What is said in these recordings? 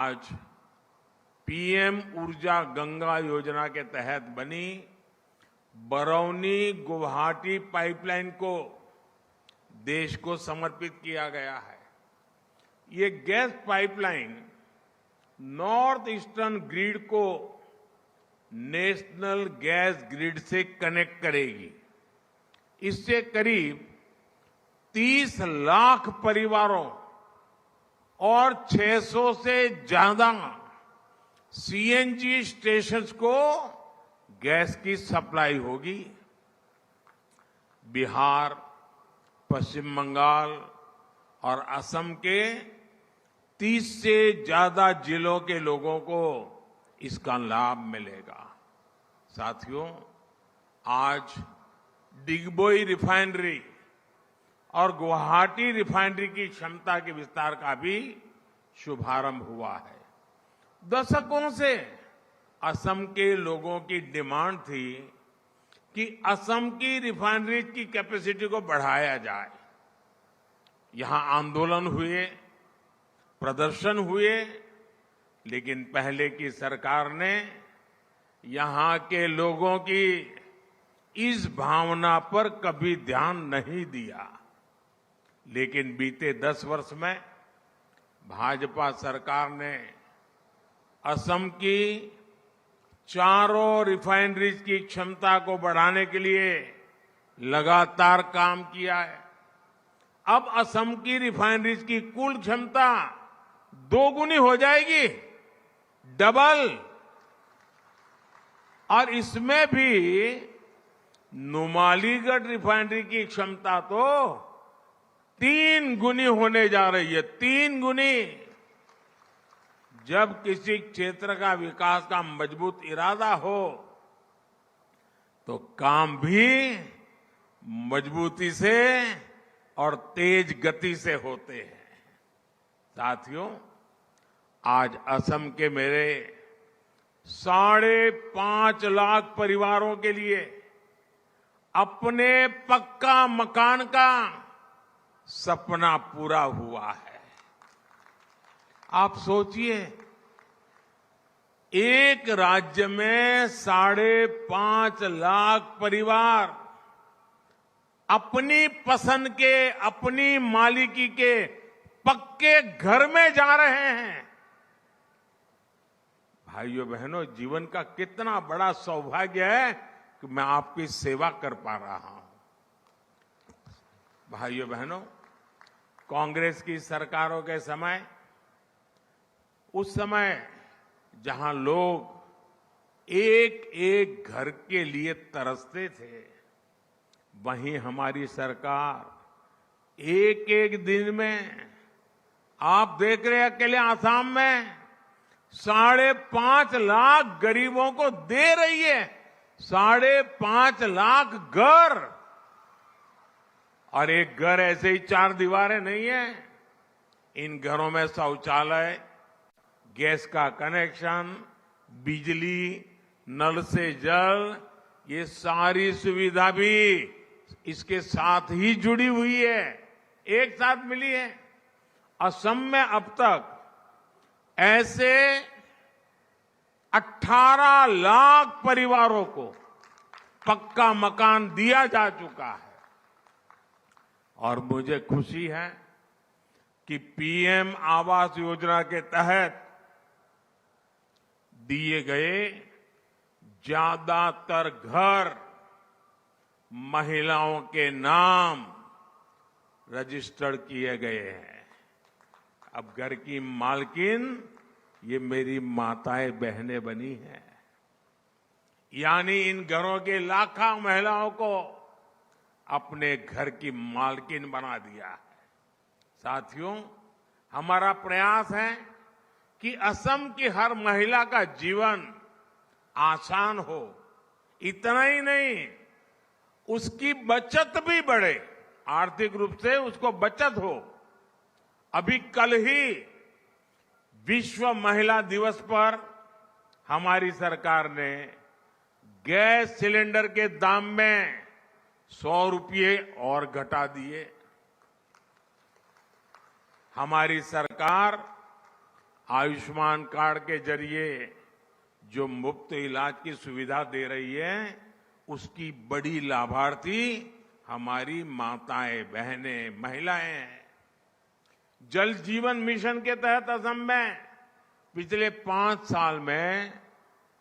आज पीएम ऊर्जा गंगा योजना के तहत बनी बरौनी गुवाहाटी पाइपलाइन को देश को समर्पित किया गया है। ये gas pipeline north eastern grid को नेशनल गैस ग्रिड से कनेक्ट करेगी। इससे करीब 30 लाख परिवारों और 600 से ज्यादा सीएनजी स्टेशंस को गैस की सप्लाई होगी। बिहार, पश्चिम बंगाल और असम के 30 से ज्यादा जिलों के लोगों को इसका लाभ मिलेगा। साथियों, आज डिगबोई रिफाइनरी और गुवाहाटी रिफाइनरी की क्षमता के विस्तार का भी शुभारंभ हुआ है। दशकों से असम के लोगों की डिमांड थी कि असम की रिफाइनरी की कैपेसिटी को बढ़ाया जाए। यहां आंदोलन हुए, प्रदर्शन हुए, लेकिन पहले की सरकार ने यहां के लोगों की इस भावना पर कभी ध्यान नहीं दिया। लेकिन बीते 10 वर्ष में भाजपा सरकार ने असम की चारों रिफाइनरीज की क्षमता को बढ़ाने के लिए लगातार काम किया है। अब असम की रिफाइनरीज की कुल क्षमता 2 गुनी हो जाएगी, डबल। और इसमें भी नुमालीगढ़ रिफाइनरी की क्षमता तो 3 गुनी होने जा रही है, 3 गुनी। जब किसी क्षेत्र का विकास का मजबूत इरादा हो तो काम भी मजबूती से और तेज गति से होते हैं। साथियों, आज असम के मेरे 5.5 लाख परिवारों के लिए अपने पक्का मकान का सपना पूरा हुआ है। आप सोचिए, एक राज्य में 5.5 लाख परिवार अपनी पसंद के, अपनी मालिकी के पक्के घर में जा रहे हैं। भाइयों बहनों, जीवन का कितना बड़ा सौभाग्य है कि मैं आपकी सेवा कर पा रहा हूं। भाइयों बहनों, कांग्रेस की सरकारों के समय, उस समय जहां लोग एक एक घर के लिए तरसते थे, वहीं हमारी सरकार एक एक दिन में, आप देख रहे हैं अकेले आसाम में 5.5 लाख गरीबों को दे रही है। 5.5 लाख घर। और एक घर ऐसे ही 4 दीवारें नहीं है। इन घरों में शौचालय, गैस का कनेक्शन, बिजली, नल से जल, ये सारी सुविधा भी इसके साथ ही जुड़ी हुई है, एक साथ मिली है। असम में अब तक ऐसे 18 लाख परिवारों को पक्का मकान दिया जा चुका है। और मुझे खुशी है कि पीएम आवास योजना के तहत दिए गए ज्यादातर घर महिलाओं के नाम रजिस्टर्ड किए गए हैं। अब घर की मालकिन ये मेरी माताएं बहनें बनी हैं। यानी इन घरों के लाखों महिलाओं को अपने घर की मालकिन बना दिया है। साथियों, हमारा प्रयास है कि असम की हर महिला का जीवन आसान हो। इतना ही नहीं, उसकी बचत भी बढ़े, आर्थिक रूप से उसको बचत हो। अभी कल ही विश्व महिला दिवस पर हमारी सरकार ने गैस सिलेंडर के दाम में 100 रुपये और घटा दिए। हमारी सरकार आयुष्मान कार्ड के जरिए जो मुफ्त इलाज की सुविधा दे रही है, उसकी बड़ी लाभार्थी हमारी माताएं, बहनें, महिलाएं हैं। जल जीवन मिशन के तहत असम में पिछले 5 साल में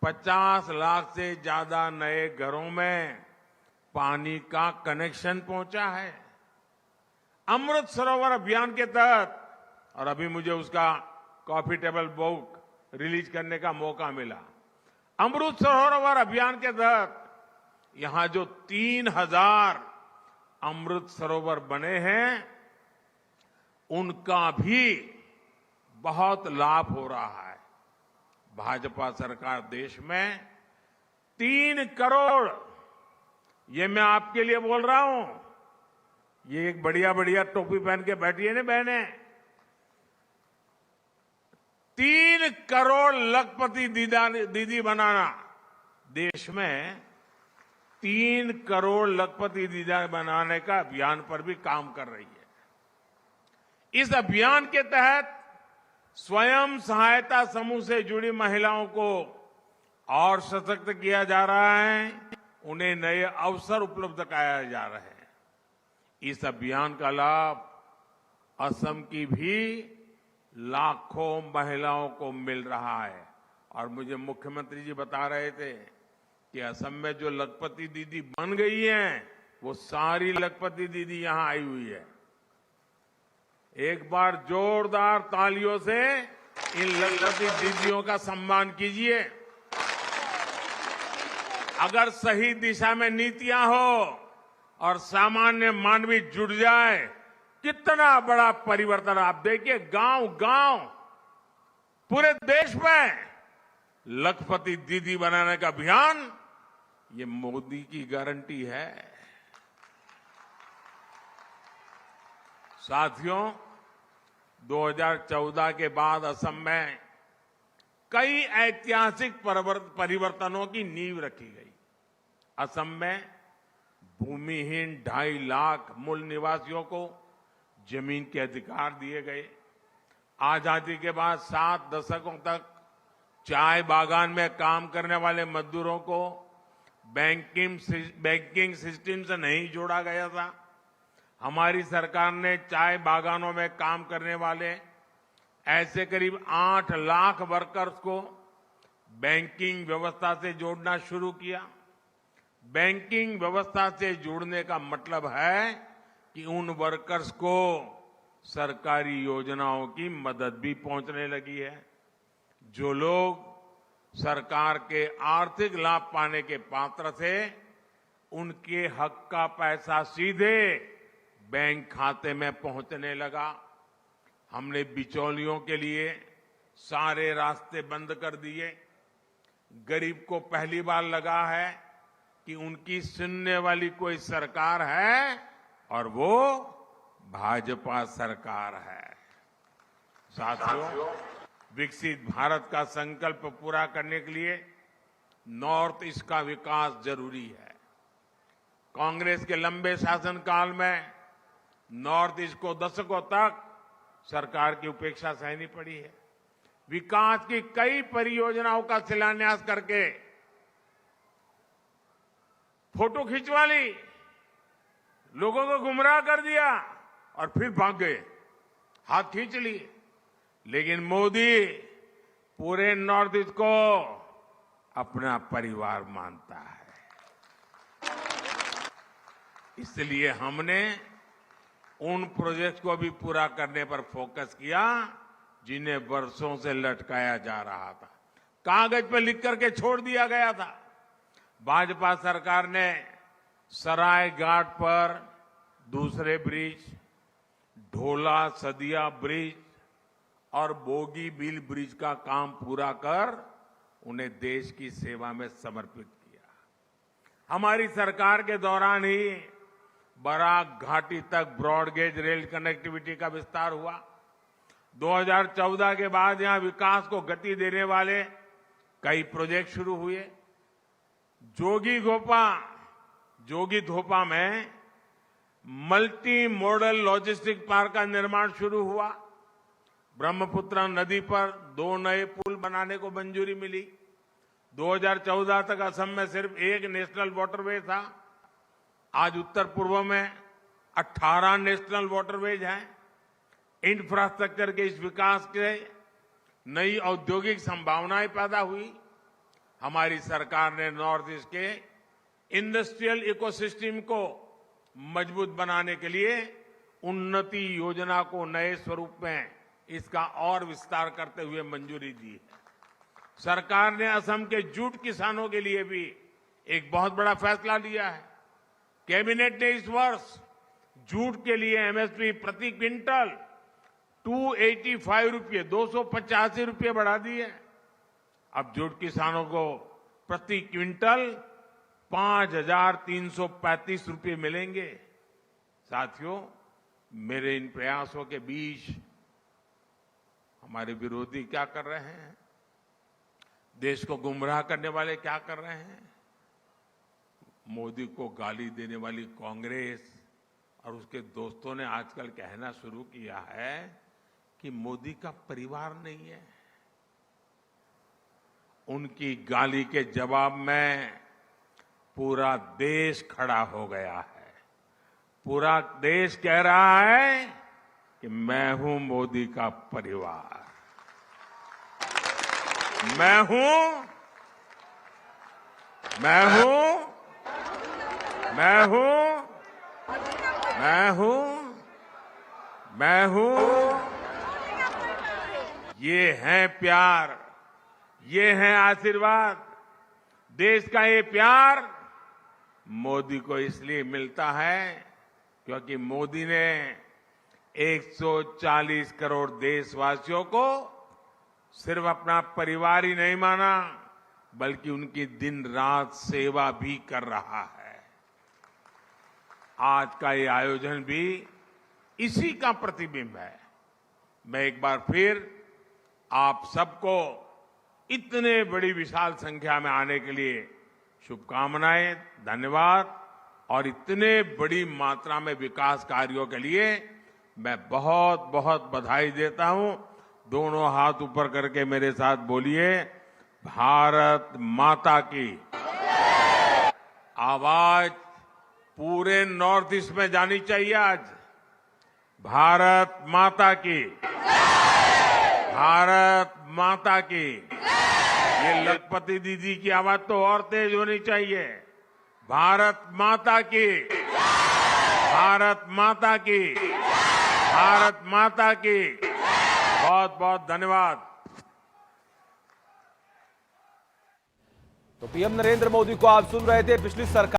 50 लाख से ज्यादा नए घरों में पानी का कनेक्शन पहुंचा है। अमृत सरोवर अभियान के तहत, और अभी मुझे उसका कॉफी टेबल बुक रिलीज करने का मौका मिला, अमृत सरोवर अभियान के तहत यहां जो 3000 अमृत सरोवर बने हैं, उनका भी बहुत लाभ हो रहा है। भाजपा सरकार देश में 3 करोड़, ये मैं आपके लिए बोल रहा हूं, ये एक बढ़िया बढ़िया टोपी पहन के बैठी है ना बहने, 3 करोड़ लखपति दीदी बनाना, देश में 3 करोड़ लखपति दीदी बनाने का अभियान पर भी काम कर रही है। इस अभियान के तहत स्वयं सहायता समूह से जुड़ी महिलाओं को और सशक्त किया जा रहा है, उन्हें नए अवसर उपलब्ध कराए जा रहे हैं। इस अभियान का लाभ असम की भी लाखों महिलाओं को मिल रहा है। और मुझे मुख्यमंत्री जी बता रहे थे कि असम में जो लखपति दीदी बन गई हैं, वो सारी लखपति दीदी यहां आई हुई है। एक बार जोरदार तालियों से इन लखपति दीदियों का सम्मान कीजिए। अगर सही दिशा में नीतियां हो और सामान्य मानवी जुड़ जाए, कितना बड़ा परिवर्तन। आप देखिए, गांव गांव पूरे देश में लखपति दीदी बनाने का अभियान, ये मोदी की गारंटी है। साथियों, 2014 के बाद असम में कई ऐतिहासिक परिवर्तनों की नींव रखी गई। असम में भूमिहीन 2.5 लाख मूल निवासियों को जमीन के अधिकार दिए गए। आजादी के बाद 7 दशकों तक चाय बागान में काम करने वाले मजदूरों को बैंकिंग सिस्टम से नहीं जोड़ा गया था। हमारी सरकार ने चाय बागानों में काम करने वाले ऐसे करीब 8 लाख वर्कर्स को बैंकिंग व्यवस्था से जोड़ना शुरू किया। बैंकिंग व्यवस्था से जोड़ने का मतलब है कि उन वर्कर्स को सरकारी योजनाओं की मदद भी पहुंचने लगी है। जो लोग सरकार के आर्थिक लाभ पाने के पात्र थे, उनके हक का पैसा सीधे बैंक खाते में पहुंचने लगा। हमने बिचौलियों के लिए सारे रास्ते बंद कर दिए। गरीब को पहली बार लगा है कि उनकी सुनने वाली कोई सरकार है, और वो भाजपा सरकार है। साथियों, विकसित भारत का संकल्प पूरा करने के लिए नॉर्थ ईस्ट का विकास जरूरी है। कांग्रेस के लंबे शासनकाल में नॉर्थ ईस्ट को दशकों तक सरकार की उपेक्षा सहनी पड़ी है। विकास की कई परियोजनाओं का शिलान्यास करके फोटो खिंचवा ली, लोगों को गुमराह कर दिया और फिर भाग गए, हाथ खींच लिए। लेकिन मोदी पूरे नॉर्थ ईस्ट को अपना परिवार मानता है। इसलिए हमने उन प्रोजेक्ट को भी पूरा करने पर फोकस किया जिन्हें वर्षों से लटकाया जा रहा था, कागज पर लिख करके छोड़ दिया गया था। भाजपा सरकार ने सराय घाट पर दूसरे ब्रिज, ढोला सदिया ब्रिज और बोगीबील ब्रिज का काम पूरा कर उन्हें देश की सेवा में समर्पित किया। हमारी सरकार के दौरान ही बराक घाटी तक ब्रॉडगेज रेल कनेक्टिविटी का विस्तार हुआ। 2014 के बाद यहां विकास को गति देने वाले कई प्रोजेक्ट शुरू हुए। जोगी धोपा में मल्टी मॉडल लॉजिस्टिक पार्क का निर्माण शुरू हुआ। ब्रह्मपुत्र नदी पर 2 नए पुल बनाने को मंजूरी मिली। 2014 तक असम में सिर्फ एक नेशनल वाटरवे था। आज उत्तर पूर्व में 18 नेशनल वाटरवेज हैं। इंफ्रास्ट्रक्चर के इस विकास के नई औद्योगिक संभावनाएं पैदा हुई। हमारी सरकार ने नॉर्थ ईस्ट के इंडस्ट्रियल इकोसिस्टम को मजबूत बनाने के लिए उन्नति योजना को नए स्वरूप में इसका और विस्तार करते हुए मंजूरी दी है। सरकार ने असम के जूट किसानों के लिए भी एक बहुत बड़ा फैसला लिया है। कैबिनेट ने इस वर्ष जूट के लिए एमएसपी प्रति क्विंटल 285 रुपये 285 रुपये बढ़ा दी है। अब जूट किसानों को प्रति क्विंटल 5,335 रुपये मिलेंगे। साथियों, मेरे इन प्रयासों के बीच हमारे विरोधी क्या कर रहे हैं? देश को गुमराह करने वाले क्या कर रहे हैं? मोदी को गाली देने वाली कांग्रेस और उसके दोस्तों ने आजकल कहना शुरू किया है कि मोदी का परिवार नहीं है। उनकी गाली के जवाब में पूरा देश खड़ा हो गया है। पूरा देश कह रहा है कि मैं हूं मोदी का परिवार, मैं हूं मैं हूं मैं हूं मैं हूं मैं हूं ये है प्यार, ये है आशीर्वाद। देश का ये प्यार मोदी को इसलिए मिलता है क्योंकि मोदी ने 140 करोड़ देशवासियों को सिर्फ अपना परिवार ही नहीं माना, बल्कि उनकी दिन रात सेवा भी कर रहा है। आज का ये आयोजन भी इसी का प्रतिबिंब है। मैं एक बार फिर आप सबको इतने बड़ी विशाल संख्या में आने के लिए शुभकामनाएं, धन्यवाद। और इतने बड़ी मात्रा में विकास कार्यों के लिए मैं बहुत बहुत बधाई देता हूं। दोनों हाथ ऊपर करके मेरे साथ बोलिए, भारत माता की। आवाज पूरे नॉर्थ ईस्ट में जानी चाहिए आज। भारत माता की, भारत माता की। ये लखपति दीदी की आवाज तो और तेज होनी चाहिए। भारत माता की, भारत माता की, भारत माता की। बहुत बहुत धन्यवाद। तो पीएम नरेंद्र मोदी को आप सुन रहे थे। पिछली सरकार